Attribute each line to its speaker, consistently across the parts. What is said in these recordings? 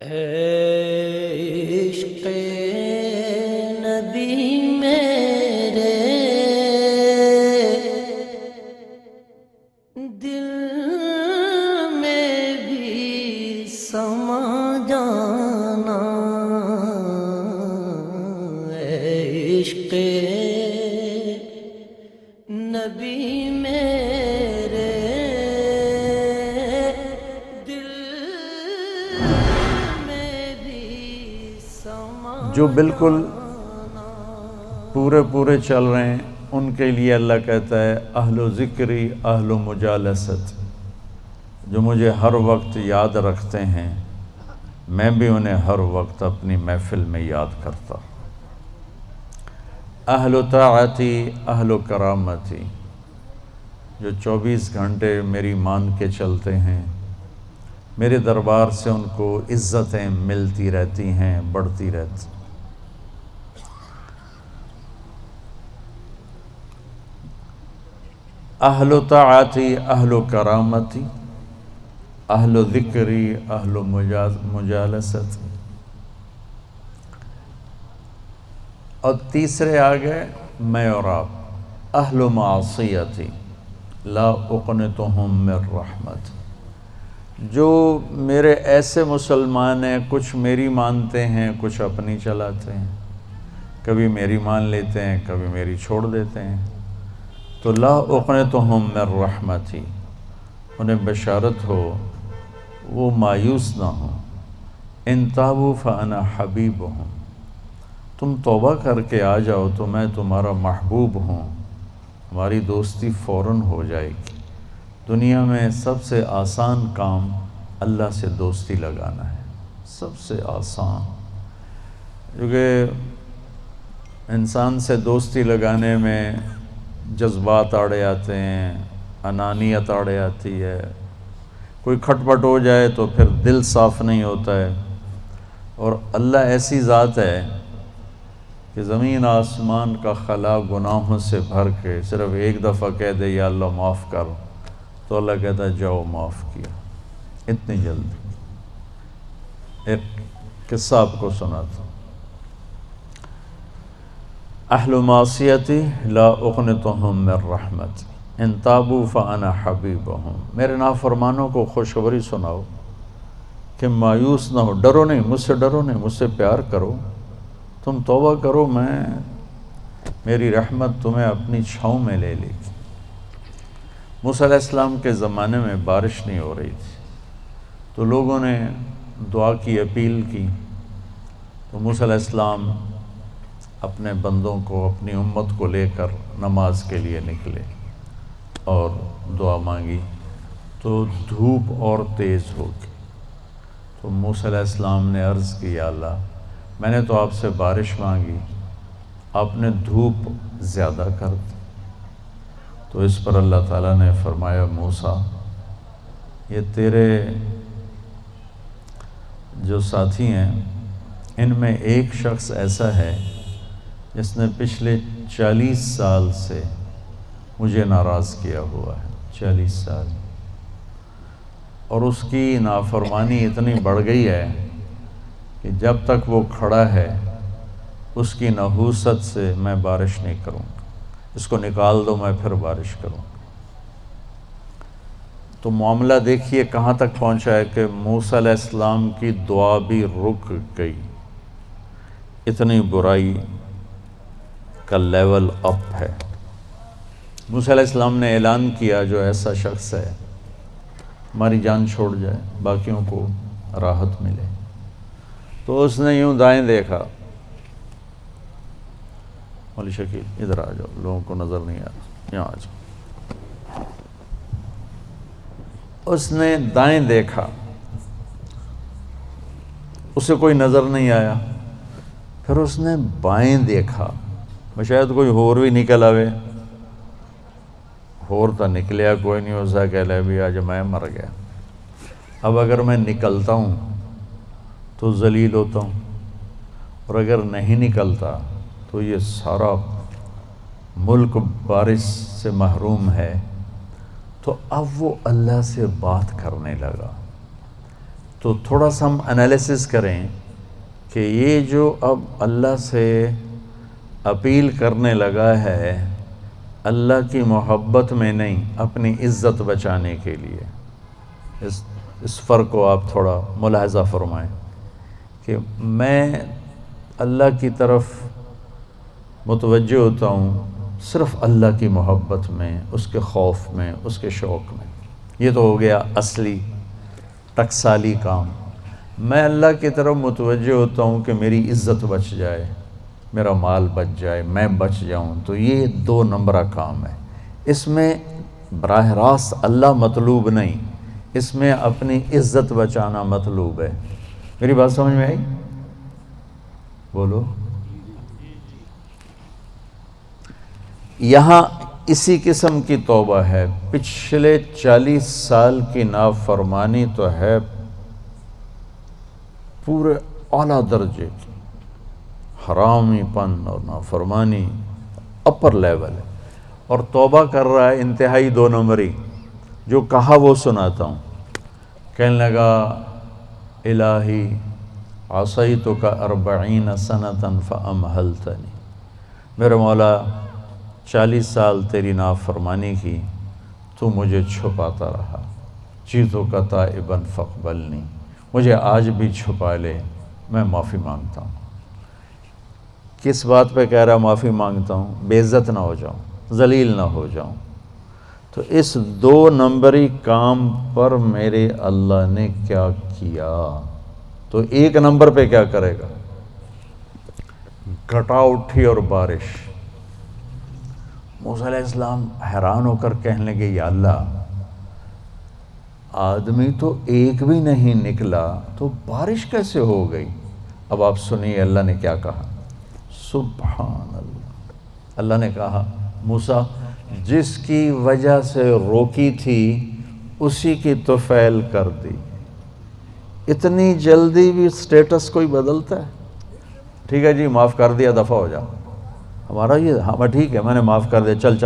Speaker 1: عشق نبی میرے دل میں بھی سما جانا، عشق نبی میرے دل میں بھی سما
Speaker 2: جو بالکل پورے چل رہے ہیں ان کے لیے اللہ کہتا ہے اہل و ذکری اہل و مجالست، جو مجھے ہر وقت یاد رکھتے ہیں میں بھی انہیں ہر وقت اپنی محفل میں یاد کرتا۔ اہل و طاعتی اہل و کرامتی، جو 24 گھنٹے میری مان کے چلتے ہیں، میرے دربار سے ان کو عزتیں ملتی رہتی ہیں، بڑھتی رہتی۔ اہل و طاعتی اہل و کرامتی اہل و ذکری اہل و مجالست، اور تیسرے آگئے میں اور آپ اہل و معصیتی لا اقنتہم من رحمت، جو میرے ایسے مسلمان ہیں کچھ میری مانتے ہیں کچھ اپنی چلاتے ہیں، کبھی میری مان لیتے ہیں کبھی میری چھوڑ دیتے ہیں، تو لا اقنتہم من رحمتی، انہیں بشارت ہو وہ مایوس نہ ہوں، ان تابوا فانا حبیبہم، تم توبہ کر کے آ جاؤ تو میں تمہارا محبوب ہوں، ہماری دوستی فوراً ہو جائے گی۔ دنیا میں سب سے آسان کام اللہ سے دوستی لگانا ہے، سب سے آسان، کیونکہ انسان سے دوستی لگانے میں جذبات آڑے آتے ہیں، انانیت آڑے آتی ہے، کوئی کھٹ پٹ ہو جائے تو پھر دل صاف نہیں ہوتا ہے، اور اللہ ایسی ذات ہے کہ زمین آسمان کا خلا گناہوں سے بھر کے صرف ایک دفعہ کہہ دے یا اللہ معاف کر، تو اللہ کہتا ہے جاؤ معاف کیا، اتنی جلدی۔ ایک قصہ آپ کو سناتا ہوں۔ اہل معصیتی لا اقنتہم من رحمت ان تابوا فانا حبیبہم، میرے نافرمانوں کو خوشخبری سناؤ کہ مایوس نہ ہو، ڈرو نہیں، مجھ سے ڈرو نہیں، مجھ سے پیار کرو، تم توبہ کرو، میری رحمت تمہیں اپنی چھاؤں میں لے لے گی۔ موسیٰ علیہ السلام کے زمانے میں بارش نہیں ہو رہی تھی، تو لوگوں نے دعا کی اپیل کی، تو موسیٰ علیہ السلام اپنے بندوں کو اپنی امت کو لے کر نماز کے لیے نکلے اور دعا مانگی، تو دھوپ اور تیز ہو گئی۔ تو موسیٰ علیہ السلام نے عرض کی یا اللہ میں نے تو آپ سے بارش مانگی، آپ نے دھوپ زیادہ کر دی۔ تو اس پر اللہ تعالیٰ نے فرمایا موسیٰ یہ تیرے جو ساتھی ہیں ان میں ایک شخص ایسا ہے جس نے پچھلے 40 سال سے مجھے ناراض کیا ہوا ہے، 40 سال، اور اس کی نافرمانی اتنی بڑھ گئی ہے کہ جب تک وہ کھڑا ہے اس کی نحوست سے میں بارش نہیں کروں گا، اس کو نکال دو میں پھر بارش کروں گا۔ تو معاملہ دیکھیے کہاں تک پہنچا ہے کہ موسیٰ علیہ السلام کی دعا بھی رک گئی، اتنی برائی کا لیول اپ ہے۔ موسیٰ علیہ السلام نے اعلان کیا جو ایسا شخص ہے ہماری جان چھوڑ جائے باقیوں کو راحت ملے، تو اس نے یوں دائیں دیکھا، مولی شکیل ادھر آ جاؤ، لوگوں کو نظر نہیں آ رہا، یہاں آ جاؤ۔ اس نے دائیں دیکھا، اسے کوئی نظر نہیں آیا، پھر اس نے بائیں دیکھا، شاید کوئی ہور بھی نکل آوے، ہور تو نکلیا کوئی نہیں، اسا کہہ لے بھی آج میں مر گیا، اب اگر میں نکلتا ہوں تو ذلیل ہوتا ہوں، اور اگر نہیں نکلتا تو یہ سارا ملک بارش سے محروم ہے۔ تو اب وہ اللہ سے بات کرنے لگا، تو تھوڑا سا ہم انالیسس کریں کہ یہ جو اب اللہ سے اپیل کرنے لگا ہے اللہ کی محبت میں نہیں، اپنی عزت بچانے کے لیے، اس فرق کو آپ تھوڑا ملاحظہ فرمائیں کہ میں اللہ کی طرف متوجہ ہوتا ہوں صرف اللہ کی محبت میں، اس کے خوف میں، اس کے شوق میں۔ یہ تو ہو گیا اصلی ٹکسالی کام۔ میں اللہ کی طرف متوجہ ہوتا ہوں کہ میری عزت بچ جائے، میرا مال بچ جائے، میں بچ جاؤں، تو یہ 2 نمبرہ کام ہے۔ اس میں براہ راست اللہ مطلوب نہیں، اس میں اپنی عزت بچانا مطلوب ہے۔ میری بات سمجھ میں آئی؟ بولو۔ یہاں اسی قسم کی توبہ ہے، پچھلے 40 سال کی نافرمانی تو ہے پورے اعلیٰ درجے کی، حرامی پن اور نافرمانی اپر لیول ہے، اور توبہ کر رہا ہے انتہائی 2 نمبری۔ جو کہا وہ سناتا ہوں۔ کہنے لگا الہی عصیتک 40 سنة فامہلتنی، میرے مولا 40 سال تیری نافرمانی کی، تو مجھے چھپاتا رہا، جئتک تائبا فاقبلنی، مجھے آج بھی چھپا لے، میں معافی مانگتا ہوں۔ کس بات پہ کہہ رہا معافی مانگتا ہوں؟ بے عزت نہ ہو جاؤں، ذلیل نہ ہو جاؤں۔ تو اس 2 نمبری کام پر میرے اللہ نے کیا کیا؟ تو 1 نمبر پہ کیا کرے گا؟ گھٹا اٹھی اور بارش۔ موسیٰ علیہ السلام حیران ہو کر کہنے لگے یا اللہ، آدمی تو ایک بھی نہیں نکلا تو بارش کیسے ہو گئی؟ اب آپ سنیے اللہ نے کیا کہا۔ سبحان اللہ، اللہ نے کہا موسیٰ جس کی وجہ سے روکی تھی اسی کی طفیل کر دی۔ اتنی جلدی بھی سٹیٹس کوئی بدلتا ہے؟ ٹھیک ہے جی معاف کر دیا، دفع ہو جا۔ ہمارا یہ ہاں ٹھیک ہے میں نے معاف کر دیا، چل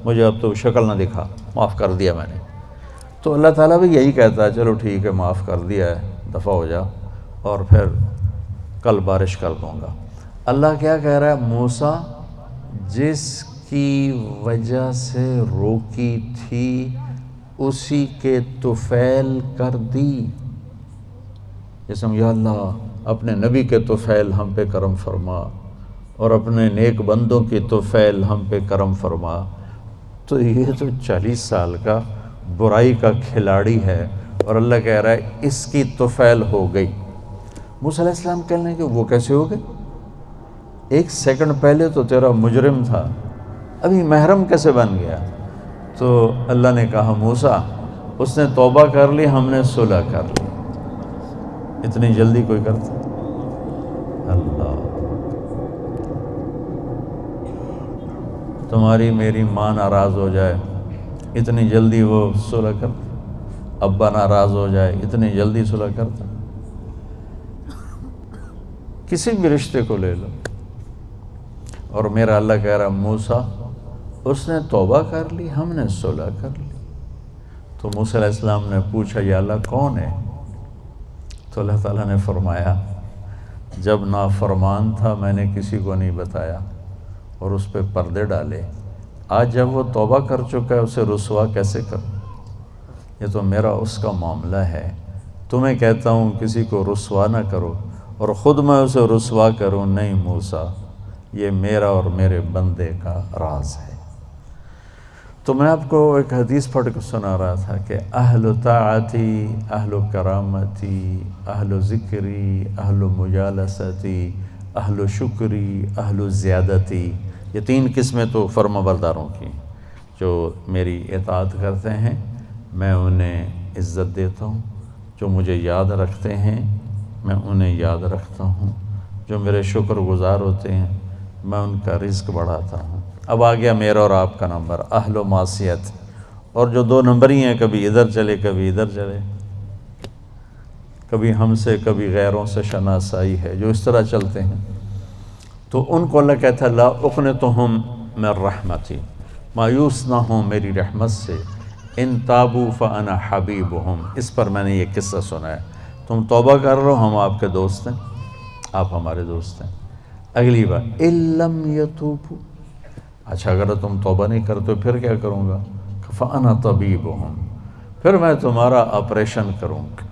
Speaker 2: مجھے اب تو شکل نہ دکھا، معاف کر دیا میں نے۔ تو اللہ تعالیٰ بھی یہی کہتا ہے چلو ٹھیک ہے معاف کر دیا ہے، دفع ہو جا، اور پھر کل بارش کر دوں گا۔ اللہ کیا کہہ رہا ہے؟ موسیٰ جس کی وجہ سے روکی تھی اسی کے طفیل کر دی۔ جیسے یا اللہ اپنے نبی کے طفیل ہم پہ کرم فرما، اور اپنے نیک بندوں کی طفیل ہم پہ کرم فرما۔ تو یہ تو 40 سال کا برائی کا کھلاڑی ہے، اور اللہ کہہ رہا ہے اس کی طفیل ہو گئی۔ موسیٰ علیہ السلام کہنے لگے وہ کیسے ہو گئی؟ 1 سیکنڈ پہلے تو تیرا مجرم تھا، ابھی محرم کیسے بن گیا؟ تو اللہ نے کہا موسیٰ اس نے توبہ کر لی، ہم نے صلح کر لی۔ اتنی جلدی کوئی کرتا؟ اللہ، تمہاری میری ماں ناراض ہو جائے اتنی جلدی وہ صلح کرتا؟ ابا ناراض ہو جائے اتنی جلدی صلح کرتا؟ کسی بھی رشتے کو لے لو، اور میرا اللہ کہہ رہا موسیٰ اس نے توبہ کر لی، ہم نے صلح کر لی۔ تو موسیٰ علیہ السلام نے پوچھا یا اللہ کون ہے؟ تو اللہ تعالیٰ نے فرمایا جب نافرمان تھا میں نے کسی کو نہیں بتایا اور اس پہ پردے ڈالے، آج جب وہ توبہ کر چکا ہے اسے رسوا کیسے کروں؟ یہ تو میرا اس کا معاملہ ہے، تمہیں کہتا ہوں کسی کو رسوا نہ کرو اور خود میں اسے رسوا کروں نہیں موسیٰ، یہ میرا اور میرے بندے کا راز ہے۔ تو میں آپ کو ایک حدیث پڑھ کے سنا رہا تھا کہ اہل طاعتی، اہل کرامتی، اہل ذکری، اہل مجالستی، اہل شکری، اہل زیادتی، یہ 3 قسمیں تو فرما برداروں کی جو میری اطاعت کرتے ہیں میں انہیں عزت دیتا ہوں، جو مجھے یاد رکھتے ہیں میں انہیں یاد رکھتا ہوں، جو میرے شکر گزار ہوتے ہیں میں ان کا رزق بڑھاتا ہوں۔ اب آ گیا میرا اور آپ کا نمبر، اہل و معصیت، اور جو 2 نمبر ہی ہیں، کبھی ادھر چلے کبھی ادھر چلے، کبھی ہم سے کبھی غیروں سے شناسائی ہے، جو اس طرح چلتے ہیں، تو ان کو اللہ کہتا ہے لا اقنطہم من رحمتی، مایوس نہ ہوں میری رحمت سے، ان تابوا فانا حبیبہم۔ اس پر میں نے یہ قصہ سنا ہے، تو تم توبہ کر لو، ہم آپ کے دوست ہیں، آپ ہمارے دوست ہیں۔ اگلی بات اِلَّمْ يَتُوبُوا، اچھا اگر تم توبہ نہیں کرتے پھر کیا کروں گا؟ فَأَنَا طَبِيبُهُمْ، پھر میں تمہارا آپریشن کروں گا۔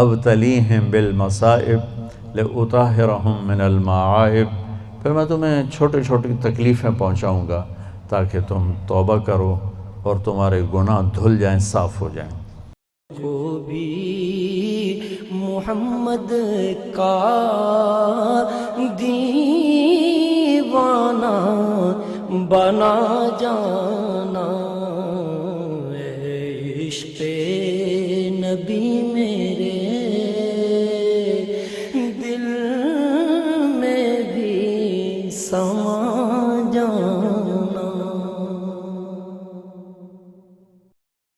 Speaker 2: أَبْتَلِيهِمْ بِالْمَصَائِبِ لِأُطَهِّرَهُمْ مِنَ الْمَعَائِبِ، پھر میں تمہیں چھوٹی چھوٹی تکلیفیں پہنچاؤں گا تاکہ تم توبہ کرو اور تمہارے گناہ دھل جائیں، صاف ہو جائیں۔
Speaker 1: کو بھی محمد کا دیوانہ بنا جانا، عشق نبی میں